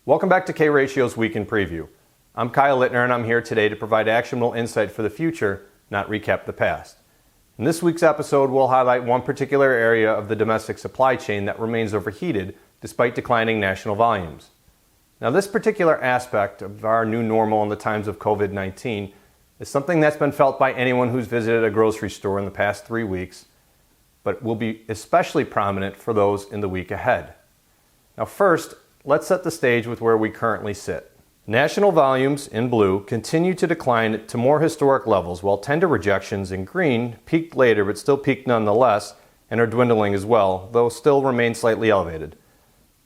Welcome back to K-Ratio's Week in Preview. I'm Kyle Littner and I'm here today to provide actionable insight for the future, not recap the past. In this week's episode, we'll highlight one particular area of the domestic supply chain that remains overheated despite declining national volumes. Now, this particular aspect of our new normal in the times of COVID-19 is something that's been felt by anyone who's visited a grocery store in the past 3 weeks, but will be especially prominent for those in the week ahead. Now first, let's set the stage with where we currently sit. National volumes, in blue, continue to decline to more historic levels, while tender rejections, in green, peaked later but still peaked nonetheless, and are dwindling as well, though still remain slightly elevated.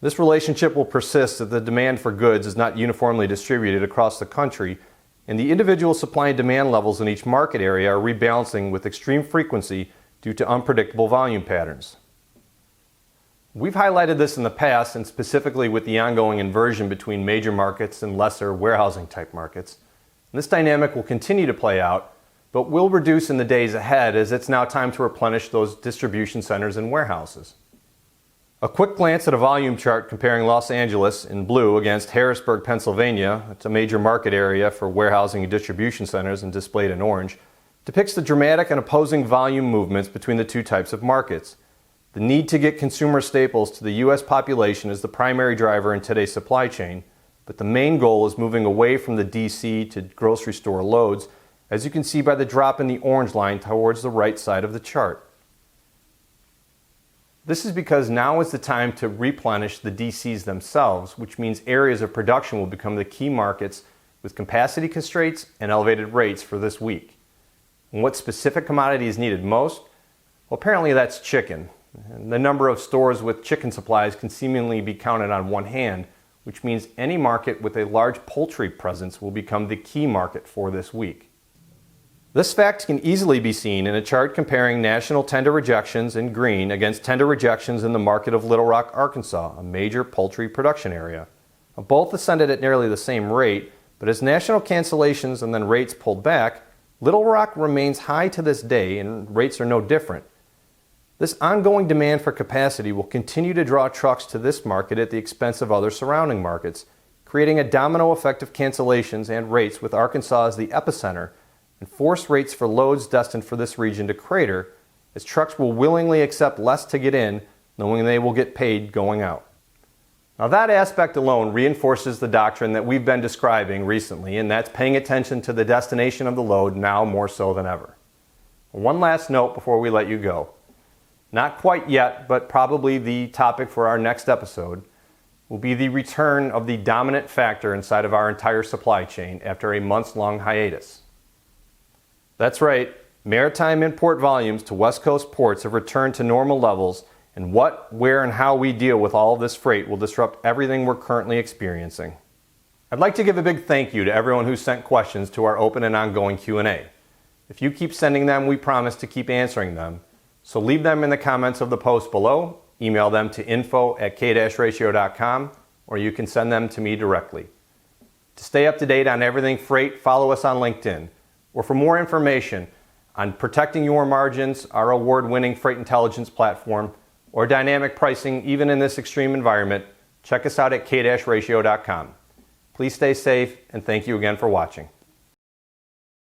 This relationship will persist if the demand for goods is not uniformly distributed across the country, and the individual supply and demand levels in each market area are rebalancing with extreme frequency due to unpredictable volume patterns. We've highlighted this in the past, and specifically with the ongoing inversion between major markets and lesser warehousing type markets. This dynamic will continue to play out, but will reduce in the days ahead as it's now time to replenish those distribution centers and warehouses. A quick glance at a volume chart comparing Los Angeles in blue against Harrisburg, Pennsylvania, it's a major market area for warehousing and distribution centers and displayed in orange, depicts the dramatic and opposing volume movements between the two types of markets. The need to get consumer staples to the U.S. population is the primary driver in today's supply chain, but the main goal is moving away from the DC to grocery store loads, as you can see by the drop in the orange line towards the right side of the chart. This is because now is the time to replenish the DCs themselves, which means areas of production will become the key markets with capacity constraints and elevated rates for this week. And what specific commodity is needed most? Well, apparently that's chicken. And the number of stores with chicken supplies can seemingly be counted on one hand, which means any market with a large poultry presence will become the key market for this week. This fact can easily be seen in a chart comparing national tender rejections in green against tender rejections in the market of Little Rock, Arkansas, a major poultry production area. Both ascended at nearly the same rate, but as national cancellations and then rates pulled back, Little Rock remains high to this day and rates are no different. This ongoing demand for capacity will continue to draw trucks to this market at the expense of other surrounding markets, creating a domino effect of cancellations and rates with Arkansas as the epicenter, and force rates for loads destined for this region to crater, as trucks will willingly accept less to get in, knowing they will get paid going out. Now that aspect alone reinforces the doctrine that we've been describing recently, and that's paying attention to the destination of the load now more so than ever. One last note before we let you go. Not quite yet, but probably the topic for our next episode will be the return of the dominant factor inside of our entire supply chain after a months-long hiatus. That's right, maritime import volumes to West Coast ports have returned to normal levels, and what, where, and how we deal with all of this freight will disrupt everything we're currently experiencing. I'd like to give a big thank you to everyone who sent questions to our open and ongoing Q&A. If you keep sending them, we promise to keep answering them. So leave them in the comments of the post below, email them to info@k-ratio.com, or you can send them to me directly. To stay up to date on everything freight, follow us on LinkedIn. Or for more information on protecting your margins, our award-winning freight intelligence platform, or dynamic pricing even in this extreme environment, check us out at k-ratio.com. Please stay safe, and thank you again for watching.